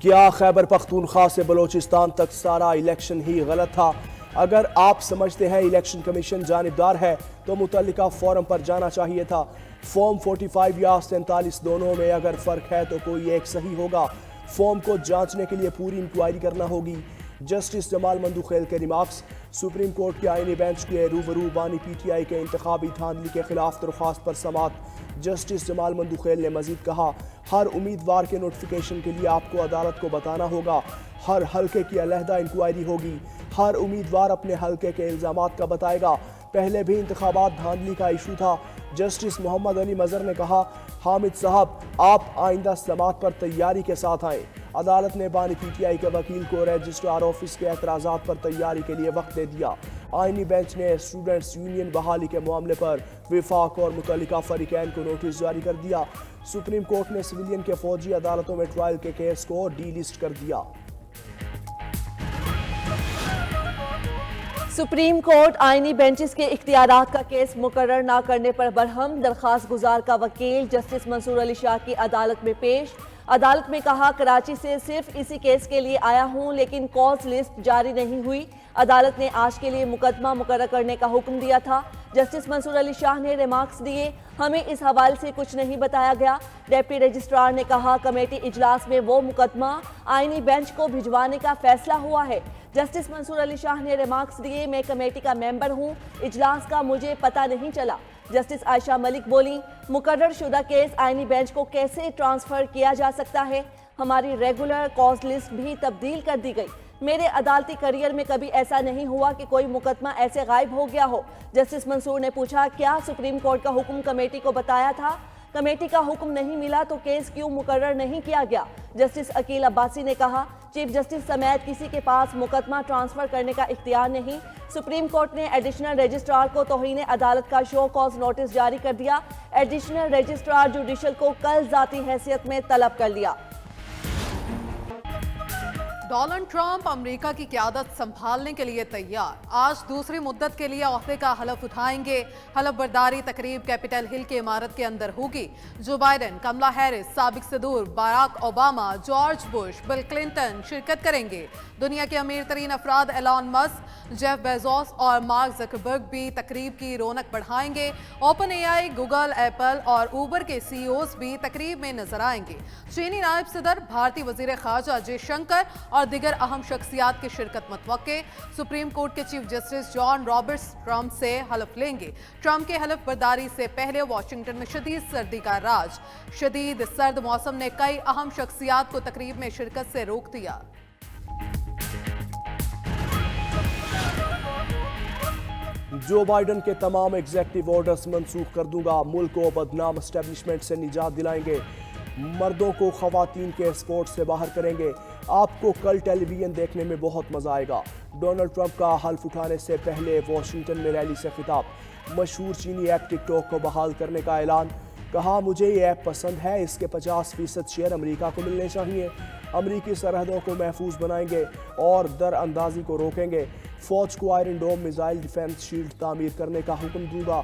क्या खैबर पख्तूनख्वा से बलोचिस्तान तक सारा इलेक्शन ही गलत था? अगर आप समझते हैं इलेक्शन कमीशन जानिबदार है तो मुतल्लिका फॉर्म पर जाना चाहिए था। फॉर्म 45 या 47 दोनों में अगर फ़र्क है तो कोई एक सही होगा। फॉर्म को जांचने के लिए पूरी इंक्वायरी करना होगी। जस्टिस जमाल मंदुखेल के रिमार्क्स। सुप्रीम कोर्ट के आईनी बेंच के रूबरू बानी PTI के इंतखाबी धांधली के खिलाफ दरख्वास्त पर समात। जस्टिस जमाल मंदुखेल ने मजीद कहा, हर उम्मीदवार के नोटिफिकेशन के लिए आपको अदालत को बताना होगा। हर हल्के की अलहदा इंक्वायरी होगी। हर उम्मीदवार अपने हल्के के इल्ज़ामात का बताएगा। पहले भी इंतखाबात धांधली का इशू था। जस्टिस मोहम्मद अली मजहर ने कहा, हामिद साहब आप आइंदा समात पर तैयारी के साथ आएँ। अदालत ने बानी PTI के वकील को रजिस्ट्रार ऑफिस के एतराज़ात पर तैयारी के लिए वक्त दे दिया। आईनी बेंच ने स्टूडेंट्स यूनियन बहाली के मामले पर विफाक और मुतल्लिका फरीकैन को नोटिस जारी कर दिया। सुप्रीम कोर्ट ने सिविलियन के फौजी अदालतों में ट्रायल के केस को डीलिस्ट कर दिया। सुप्रीम कोर्ट आईनी बेंचेस के इख्तियारात का केस मुकर्रर न करने पर बरहम। दरखास्त गुजार का वकील जस्टिस मंसूर अली शाह की अदालत में पेश। अदालत में कहा, कराची से सिर्फ इसी केस के लिए आया हूं लेकिन कॉज लिस्ट जारी नहीं हुई। अदालत ने आज के लिए मुकदमा मुकर्रर करने का हुक्म दिया था। जस्टिस मंसूर अली शाह ने रिमार्क्स दिए, हमें इस हवाले से कुछ नहीं बताया गया। डिप्टी रजिस्ट्रार ने कहा, कमेटी इजलास में वो मुकदमा आईनी बेंच को भिजवाने का फैसला हुआ है। जस्टिस मंसूर अली शाह ने रिमार्क्स दिए, मैं कमेटी का मेंबर हूं, इजलास का मुझे पता नहीं चला। जस्टिस आयशा मलिक बोली, मुकर्रर शुदा केस आईनी बेंच को कैसे ट्रांसफर किया जा सकता है? हमारी रेगुलर कॉज लिस्ट भी तब्दील कर दी गई। मेरे अदालती करियर में कभी ऐसा नहीं हुआ कि कोई मुकदमा ऐसे गायब हो गया हो। जस्टिस मंसूर ने पूछा, क्या सुप्रीम कोर्ट का हुक्म कमेटी को बताया था? कमेटी का हुक्म नहीं मिला तो केस क्यों मुकर्रर नहीं किया गया? जस्टिस अकील अब्बासी ने कहा, चीफ जस्टिस समेत किसी के पास मुकदमा ट्रांसफर करने का इख्तियार नहीं। सुप्रीम कोर्ट ने एडिशनल रजिस्ट्रार को तौहीन अदालत का शो कॉज नोटिस जारी कर दिया। एडिशनल रजिस्ट्रार जुडिशल को कल जाती हैसियत में तलब कर लिया। डोनाल्ड ट्रंप अमेरिका की क़यादत संभालने के लिए तैयार। आज दूसरी मुद्दत के लिए ओहदे का हलफ उठाएंगे। हलफ बर्दारी तकरीब कैपिटल हिल की इमारत के अंदर होगी। जो बाइडेन, कमला हैरिस, साबिक सदूर Barack Obama, George Bush, Bill Clinton शिरकत करेंगे। दुनिया के अमीर तरीन अफराद एलन मस्क, जेफ बेजोस और मार्क ज़करबर्ग भी तकरीब की रौनक बढ़ाएंगे। ओपन AI, गूगल, एप्पल और ऊबर के CEOs भी तकरीब में नजर आएंगे। चीनी नायब सदर, भारतीय वजीर खारजा जयशंकर और दिगर अहम शख्सियात की शिरकत मुतवक्के। सुप्रीम कोर्ट के chief justice John Roberts Trump से हलफ लेंगे। ट्रंप के हलफ बर्दारी से पहले वाशिंगटन में शदीद सर्दी का राज। शदीद सर्द मौसम ने कई अहम शख्सियात को तकरीब में शिरकत से रोक दिया। जो बाइडन के तमाम एग्जेक्टिव ऑर्डर्स मंसूख कर दूंगा। मुल्क को बदनाम एस्टेब्लिशमेंट से निजात दिलाएंगे। मर्दों को खवातीन के स्पोर्ट से बाहर करेंगे। आपको कल टेलीविजन देखने में बहुत मजा आएगा। डोनाल्ड ट्रंप का हल्फ उठाने से पहले वॉशिंगटन में रैली से खिताब। मशहूर चीनी ऐप टिकटॉक को बहाल करने का ऐलान। कहा, मुझे ये ऐप पसंद है, इसके 50% शेयर अमेरिका को मिलने चाहिए। अमरीकी सरहदों को महफूज बनाएंगे और दरअंदाजी को रोकेंगे। फौज को iron dome missile defence shield तामीर करने का हुक्म दूंगा।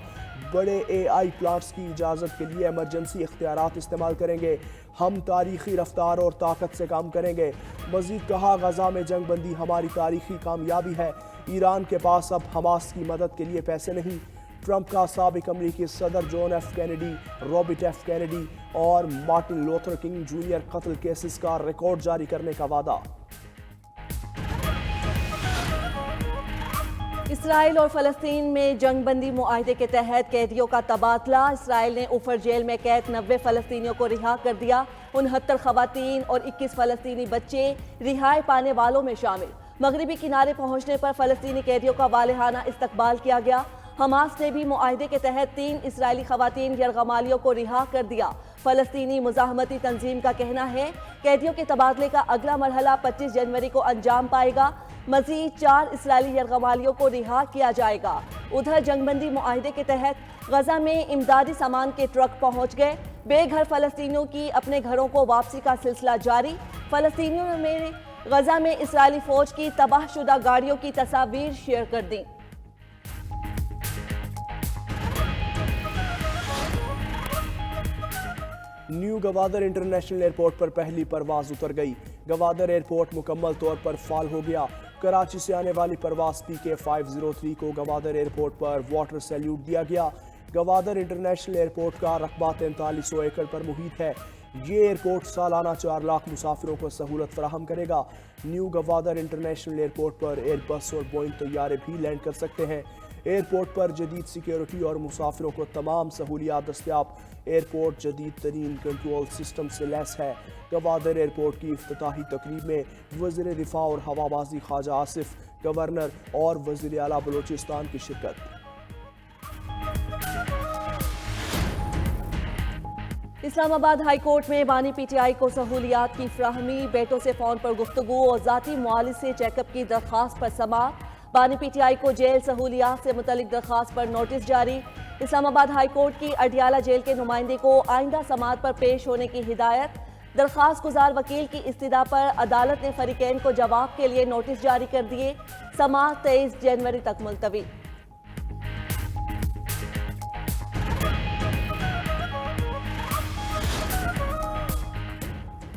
बड़े AI प्लांट्स की इजाज़त के लिए इमरजेंसी इख्तियारात इस्तेमाल करेंगे। हम तारीखी रफ्तार और ताकत से काम करेंगे। मजीद कहा, गजा में जंग बंदी हमारी तारीखी कामयाबी है। ईरान के पास अब हमास की मदद के लिए पैसे नहीं। ट्रंप का साबिक अमरीकी सदर John F Kennedy, Robert F Kennedy और मार्टिन लूथर किंग जूनियर कत्ल केसेस का रिकॉर्ड जारी करने का वादा। इसराइल और फ़लस्तीन में जंगबंदी मुआहदे के तहत कैदियों का तबादला। इसराइल ने उफर जेल में कैद 90 फ़लस्तीनियों को रिहा कर दिया। 69 ख़वातीन और 21 फ़लस्तीनी बच्चे रिहाई पाने वालों में शामिल। मगरबी किनारे पहुंचने पर फ़लस्तीनी कैदियों का वालेहाना इस्तकबाल किया गया। हमास ने भी मुआहदे के तहत 3 इसराइली ख़वातीन यरगमालियों को रिहा कर दिया। फ़लस्तीनी मुज़ाहमती तंजीम का कहना है, कैदियों के तबादले का अगला मरहला 25 जनवरी को अंजाम पाएगा। मज़ीद 4 इसराइली यरगमालियों को रिहा किया जाएगा। उधर जंगबंदी मुआहदे के तहत गजा में इमदादी सामान के ट्रक पहुंच गए। बेघर फ़लस्तीनियों की अपने घरों को वापसी का सिलसिला जारी। फ़लस्तीनियों ने गजा में इसराइली फ़ौज की तबाहशुदा गाड़ियों की तस्वीर शेयर कर दी। न्यू गवादर इंटरनेशनल एयरपोर्ट पर पहली परवाज उतर गई। गवादर एयरपोर्ट मुकम्मल तौर पर फाल हो गया। कराची से आने वाली परवाज PK 503 को गवादर एयरपोर्ट पर वाटर सैल्यूट दिया गया। गवादर इंटरनेशनल एयरपोर्ट का रकबा 4300 एकड़ पर मुहित है। ये एयरपोर्ट सालाना 4 लाख मुसाफिरों को सहूलत फराहम करेगा। न्यू गवादर इंटरनेशनल एयरपोर्ट पर एयरबस और बोइंग तैयारे भी लैंड कर सकते हैं। एयरपोर्ट पर जदीद सिक्योरिटी और मुसाफिरों को तमाम सहूलियात दस्तियाब। एयरपोर्ट जदीद तरीन कंट्रोल सिस्टम से लैस है। गवादर एयरपोर्ट की इफ्तिताही तकरीब में वज़ीर दिफा और हवाबाजी ख्वाजा आसिफ, गवर्नर और वज़ीर आला बलोचिस्तान की शिरकत। इस्लामाबाद हाई कोर्ट में बानी PTI को सहूलियात की फ्राहमी, बेटों से फोन पर गुफ्तगू और जाती मुआलिज से चेकअप की दरख्वास्त पर समाअत। बानी PTI को जेल सहूलियात से मुतल्लिक दरख्वास्त पर नोटिस जारी। इस्लामाबाद हाई कोर्ट की अडियाला जेल के नुमाइंदे को आइंदा समाअत पर पेश होने की हिदायत। दरख्वास्त गुजार वकील की इस्तदा पर अदालत ने फरीकैन को जवाब के लिए नोटिस जारी कर दिए। समाअत 23 जनवरी तक मुलतवी।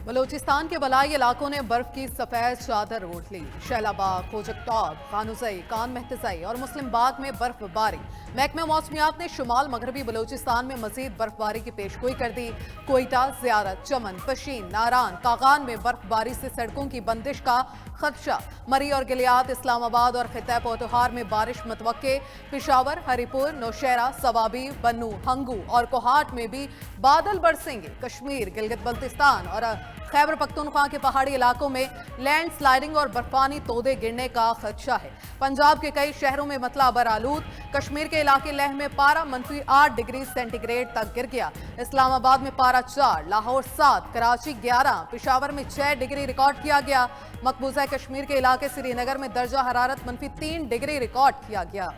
बलोचिस्तान के बलाई इलाकों ने बर्फ की सफेद चादर ओढ़ ली। शैलाबाग, खोजकटॉब, खानुजई, कान मेहतसई और मुस्लिम बाग में बर्फबारी। महकमा मौसमियात ने शुमाल मगरबी बलोचिस्तान में मजीद बर्फबारी की पेशगोई कर दी। कोयटा, ज़ियारत, चमन, पशीन, नारान, कागान में बर्फबारी से सड़कों की बंदिश का खदशा। मरी और गिलियात, इस्लामाबाद और खित्ता पोतोहार में बारिश मुतवक्के। पिशावर, हरिपुर, नौशहरा, सवाबी, बन्नू, हंगू और कोहाट में भी बादल बरसेंगे। कश्मीर, गिलगित बल्तिस्तान और खैबर पख्तूनख्वा के पहाड़ी इलाकों में लैंड स्लाइडिंग और बर्फानी तोदे गिरने का खदशा है। पंजाब के कई शहरों में मतला बरालूद। कश्मीर के इलाके लेह में पारा -8 डिग्री सेंटीग्रेड तक गिर गया। इस्लामाबाद में पारा 4, लाहौर 7, कराची 11, पिशावर में 6 डिग्री रिकॉर्ड किया गया। मकबूजा कश्मीर के इलाके श्रीनगर में दर्जा हरारत -3 डिग्री रिकॉर्ड किया गया।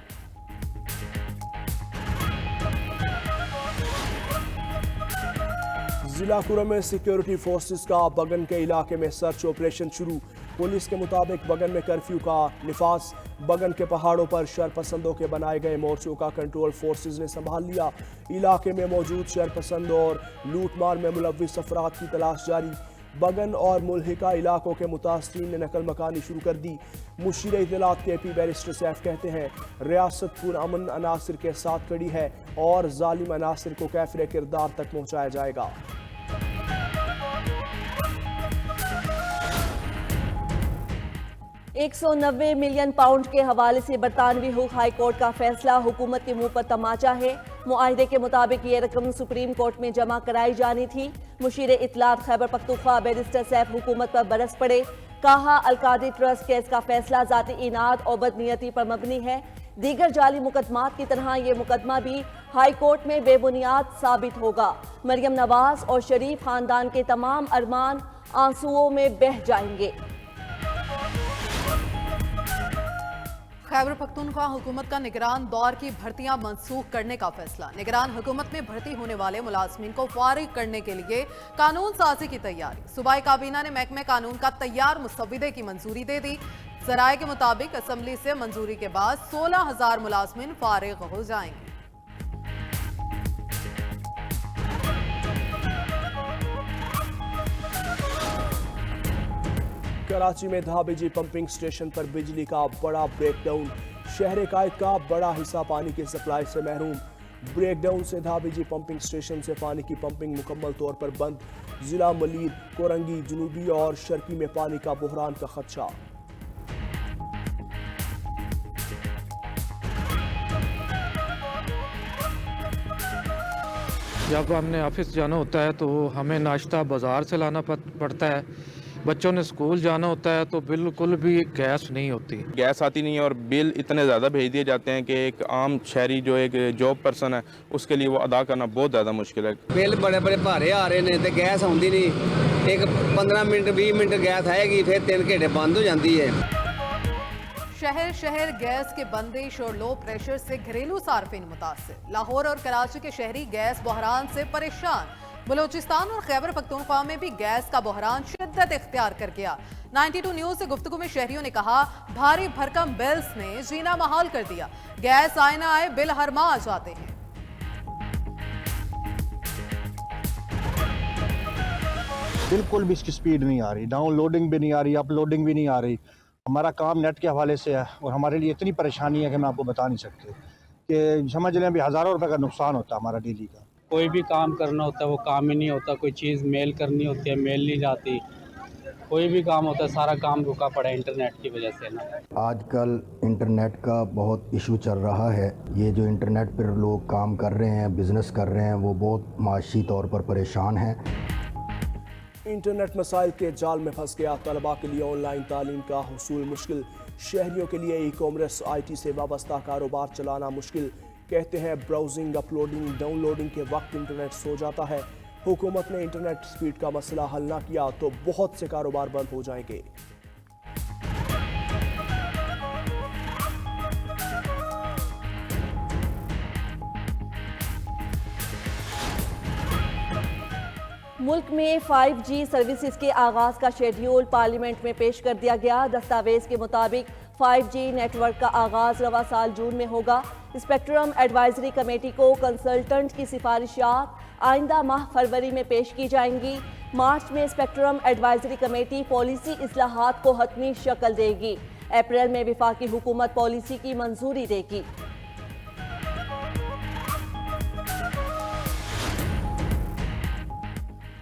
जिला कुरम में सिक्योरिटी फोर्सेस का बगन के इलाके में सर्च ऑपरेशन शुरू। पुलिस के मुताबिक बगन में कर्फ्यू का निफास। बगन के पहाड़ों पर शरपसंदों के बनाए गए मोर्चों का कंट्रोल फोर्सेस ने संभाल लिया। इलाके में मौजूद शरपसंदों और लूटमार में मुलव्विस अफराद की तलाश जारी। बगन और मुल्हिका इलाकों के मुतासरीन ने नकल मकानी शुरू कर दी। मुशीर इत्तलात KP बैरिस्टर सैफ कहते हैं, रियासत पुरअमन अनासिर के साथ खड़ी है और जालिम अनासिर को कैफिर किरदार तक पहुँचाया जाएगा। 190 मिलियन पाउंड के हवाले से बरतानवी हुक हाई कोर्ट का फैसला हुकूमत के मुंह पर तमाचा है। मुआहिदे के मुताबिक ये रकम सुप्रीम कोर्ट में जमा कराई जानी थी। मुशीर इत्तलात खैबर पख्तूनख्वा बैरिस्टर सैफ हुकूमत पर बरस पड़े। कहा, अलकादी ट्रस्ट केस का फैसला जाती इनाद और बदनीयती पर मबनी है। दीगर जाली मुकदमात की तरह ये मुकदमा भी हाई कोर्ट में बेबुनियाद साबित होगा। मरियम नवाज और शरीफ खानदान के तमाम अरमान आंसुओं में बह जाएंगे। खैबर पख्तूनख्वा हुकूमत का निगरान दौर की भर्तियां मंसूख करने का फैसला। निगरान हुकूमत में भर्ती होने वाले मुलाजमीन को फारिग करने के लिए कानून साजी की तैयारी। सूबाई काबीना ने महकमे कानून का तैयार मुसव्विदे की मंजूरी दे दी। जराये के मुताबिक असम्बली से मंजूरी के बाद 16,000 मुलाजमीन फारिग हो जाएंगे। कराची में धाबेजी पंपिंग स्टेशन पर बिजली का बड़ा ब्रेकडाउन। शहर कायद का बड़ा हिस्सा पानी की सप्लाई से महरूम। ब्रेकडाउन से धाबेजी पंपिंग स्टेशन से पानी की पंपिंग मुकम्मल तौर पर बंद। जिला मलीर, कोरंगी, जनूबी और शर्की में पानी का बहरान का खदशा। जब हमने ऑफिस जाना होता है तो हमें नाश्ता बाज़ार से लाना पड़ता है। बच्चों ने स्कूल जाना होता है तो बिल्कुल भी गैस नहीं होती। गैस आती नहीं है और बिल इतने ज़्यादा भेज दिए जाते हैं कि एक आम शहरी जो एक जॉब पर्सन है उसके लिए वो अदा करना बहुत ज़्यादा मुश्किल है। बिल बड़े बड़े भारे आ रहे हैं तो गैस आती नहीं। एक 15 मिनट 20 मिनट गैस आएगी फिर 3 घंटे बंद हो जाती है। शहर शहर गैस के बंदिश और लो प्रेशर से घरेलू सार्फिन मुतासिर। लाहौर और कराची के शहरी गैस बहरान से परेशान। बलोचिस्तान और खैबर पख्तूनख्वा में भी गैस का बहरान शिद्दत इख्तियार कर गया। 92 न्यूज से गुफ्तगू में शहरियों ने कहा, भारी भरकम बिल्स ने जीना महाल कर दिया। गैस आए ना आए बिल हर माह आ जाते हैं। बिल्कुल भी इसकी स्पीड नहीं आ रही, डाउनलोडिंग भी नहीं आ रही, अपलोडिंग भी नहीं आ रही। हमारा काम नेट के हवाले से है और हमारे लिए इतनी परेशानी है कि मैं आपको बता नहीं सकती, कि समझ लें अभी हज़ारों रुपए का नुकसान होता है हमारा डेली का। कोई भी काम करना होता है वो काम ही नहीं होता, कोई चीज़ मेल करनी होती है मेल नहीं जाती, कोई भी काम होता है सारा काम रुका पड़ा है इंटरनेट की वजह से ना। आजकल इंटरनेट का बहुत इशू चल रहा है। ये जो इंटरनेट पर लोग काम कर रहे हैं, बिज़नेस कर रहे हैं, वो बहुत माशी तौर पर परेशान हैं। इंटरनेट मसाइल के जाल में फंस गया तलबा के लिए ऑनलाइन तालीम का हुसूल मुश्किल। शहरियों के लिए ई-कॉमर्स IT से वाबस्ता कारोबार चलाना मुश्किल। कहते हैं ब्राउजिंग, अपलोडिंग, डाउनलोडिंग के वक्त इंटरनेट सो जाता है। हुकूमत ने इंटरनेट स्पीड का मसला हल ना किया तो बहुत से कारोबार बंद हो जाएंगे। मुल्क में 5G सर्विसेज के आगाज का शेड्यूल पार्लियामेंट में पेश कर दिया गया। दस्तावेज के मुताबिक 5G नेटवर्क का आगाज रवा साल जून में होगा। स्पेक्ट्रम एडवाइजरी कमेटी को कंसल्टेंट की सिफारिशात आइंदा माह फरवरी में पेश की जाएंगी। मार्च में स्पेक्ट्रम एडवाइजरी कमेटी पॉलिसी इस्लाहात को हतमी शक्ल देगी। अप्रैल में वफाकी हुकूमत पॉलिसी की मंजूरी देगी।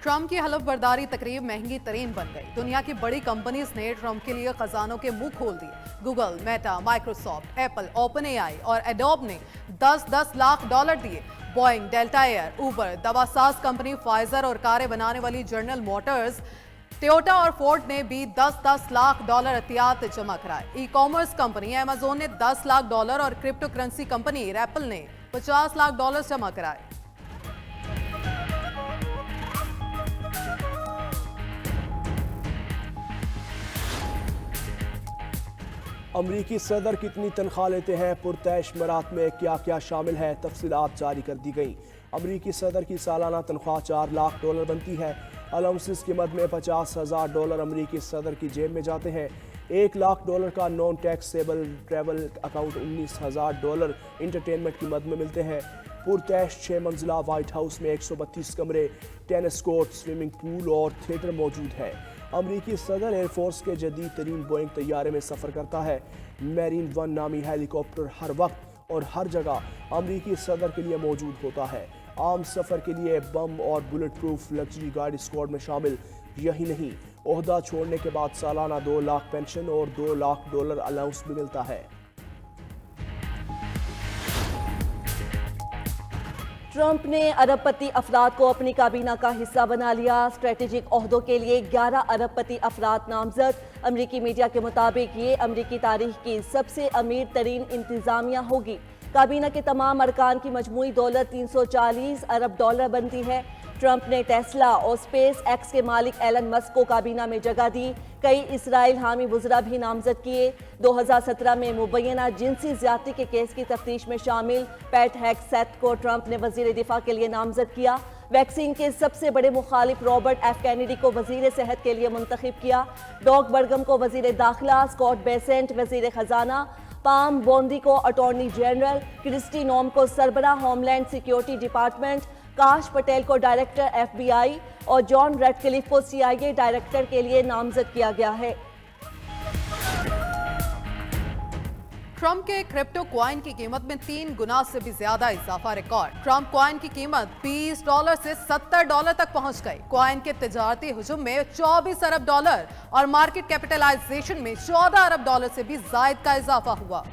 ट्रंप की हलफ बर्दारी तकरीब महंगी तरीन बन गई। दुनिया की बड़ी कंपनीज ने ट्रंप के लिए खजानों के मुंह खोल दिए। Google, Meta, Microsoft, Apple, OpenAI और एडोब ने 10-10 लाख डॉलर दिए। बोइंग, डेल्टा एयर, उबर, दवासाज कंपनी फाइजर और कारें बनाने वाली जनरल मोटर्स, टोयोटा और फोर्ड ने भी 10-10 लाख डॉलर एहतियात जमा कराए। ई-कॉमर्स कंपनी अमेजोन ने 10 लाख डॉलर और क्रिप्टो करेंसी कंपनी एप्पल ने 50 लाख डॉलर जमा कराए। अमरीकी सदर कितनी तनख्वाह लेते हैं, पुरतैश मरात में क्या क्या शामिल है, तफसीलात जारी कर दी गई। अमरीकी सदर की सालाना तनख्वाह 4 लाख डॉलर बनती है। अलाउंसेस की मद में 50,000 डॉलर अमरीकी सदर की जेब में जाते हैं। 1 लाख डॉलर का non taxable travel account 19,000 dollar entertainment की मद में मिलते हैं। पुरतैश 6 मंजिला वाइट हाउस में 132 कमरे, टेनिस कोर्ट, स्विमिंग पूल और थिएटर मौजूद है। अमरीकी सदर एयरफोर्स के जदीद तरीन बोइंग तैयारे में सफ़र करता है। मैरीन 1 नामी हेलीकॉप्टर हर वक्त और हर जगह अमरीकी सदर के लिए मौजूद होता है। आम सफ़र के लिए बम और bullet proof luxury guard squad में शामिल। यही नहीं, ओहदा छोड़ने के बाद सालाना 2 लाख पेंशन और 2 लाख डॉलर अलाउंस भी मिलता है। ट्रंप ने अरबपति अफराद को अपनी काबीना का हिस्सा बना लिया। स्ट्रेटेजिक ओहदों के लिए 11 अरबपति अफराद नामजद। अमरीकी मीडिया के मुताबिक ये अमरीकी तारीख की सबसे अमीर तरीन इंतजामिया होगी। काबीना के तमाम अरकान की मजमूई दौलत 340 अरब डॉलर बनती है। ट्रंप ने टेस्ला और स्पेस एक्स के मालिक एलन मस्क को काबीना में जगह दी। कई इसराइल हामी वुज़रा भी नामजद किए। 2017 में मुबैना जिनसी ज्यादती के केस की तफ्तीश में शामिल पैट हेग्सेथ को ट्रंप ने वजीर दिफा के लिए नामजद किया। वैक्सीन के सबसे बड़े मुखालिफ रॉबर्ट F कैनेडी को वजीर सेहत के लिए मुंतखब किया। डॉग बर्गम को वजीर दाखिला, स्कॉट बेसेंट वजीर खजाना, पाम बोंदी को अटॉर्नी जनरल, क्रिस्टी नोम को सरबराह होमलैंड सिक्योरिटी डिपार्टमेंट, काश पटेल को डायरेक्टर FBI और जॉन रेडक्लिफ को CIA डायरेक्टर के लिए नामजद किया गया है। ट्रंप के क्रिप्टो क्वाइन की कीमत में 3 गुना से भी ज्यादा इजाफा रिकॉर्ड। ट्रंप क्वाइन की कीमत $20 से $70 तक पहुंच गई। क्वाइन के तिजारती हुजूम में 24 अरब डॉलर और मार्केट कैपिटलाइजेशन में 14 अरब डॉलर से भी जायद का इजाफा हुआ।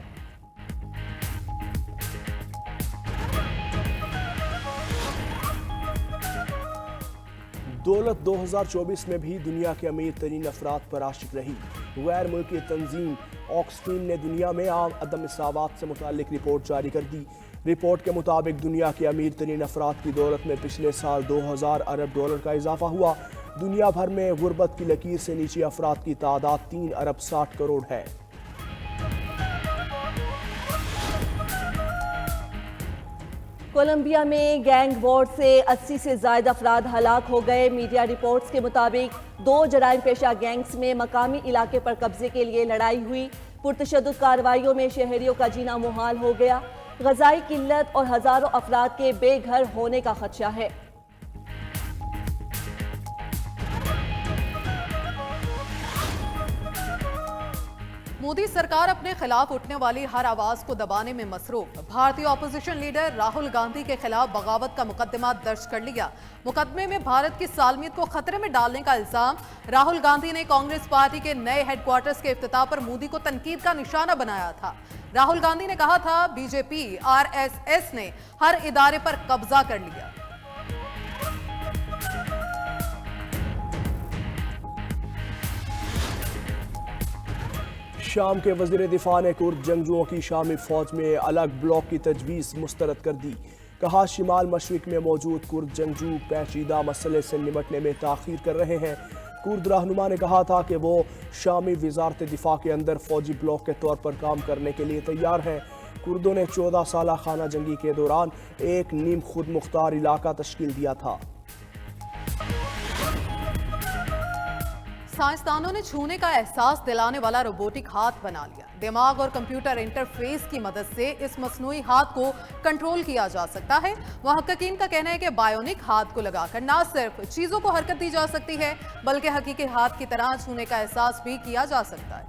दौलत 2024 में भी दुनिया के अमीर तरीन अफराद पर आशिक रही। गैर मुल्की तंजीम ऑक्सफैम ने दुनिया में आम अदम मसावात से मुतालिक रिपोर्ट जारी कर दी। रिपोर्ट के मुताबिक दुनिया के अमीर तरीन अफराद की दौलत में पिछले साल 2000 अरब डॉलर का इजाफा हुआ। दुनिया भर में गुर्बत की लकीर से नीचे अफराद की तादाद 3 अरब 60 करोड़ है। कोलंबिया में गैंग वॉर से 80 से ज्यादा अफराद हलाक हो गए। मीडिया रिपोर्ट्स के मुताबिक 2 जराइम पेशा गैंग्स में मकामी इलाके पर कब्जे के लिए लड़ाई हुई। पुरतशद्दुद कार्रवाइयों में शहरियों का जीना मुहाल हो गया। ग़ज़ाई किल्लत और हजारों अफराद के बेघर होने का खदशा है। मोदी सरकार अपने खिलाफ उठने वाली हर आवाज को दबाने में मसरूफ। भारतीय ऑपोजिशन लीडर राहुल गांधी के खिलाफ बगावत का मुकदमा दर्ज कर लिया। मुकदमे में भारत की सालमियत को खतरे में डालने का इल्जाम। राहुल गांधी ने कांग्रेस पार्टी के नए हेडक्वार्टर्स के इफ्तिताह पर मोदी को तनकीद का निशाना बनाया था। राहुल गांधी ने कहा था, बीजेपी आरएसएस ने हर इदारे पर कब्जा कर लिया। शाम के वज़ीर दिफा ने कुर्द जंगजुओं की शामी फौज में अलग ब्लॉक की तजवीज़ मुस्तरद कर दी। कहा, शिमाल मशरिक में मौजूद कुर्द जंगजू पेचीदा मसले से निपटने में ताख़ीर कर रहे हैं। कुर्द रहनुमा ने कहा था कि वो शामी वजारत दिफा के अंदर फौजी ब्लॉक के तौर पर काम करने के लिए तैयार हैं। कुर्दों ने 14 साला खाना जंगी के दौरान एक नीम खुद मुख्तार इलाका तश्कील दिया था। साइंसदानों ने छूने का एहसास दिलाने वाला रोबोटिक हाथ बना लिया। दिमाग और कंप्यूटर इंटरफेस की मदद से इस मसनूई हाथ को कंट्रोल किया जा सकता है। मुहक्किकीन का कहना है कि बायोनिक हाथ को लगाकर न सिर्फ चीजों को हरकत दी जा सकती है, बल्कि हकीकी हाथ की तरह छूने का एहसास भी किया जा सकता है।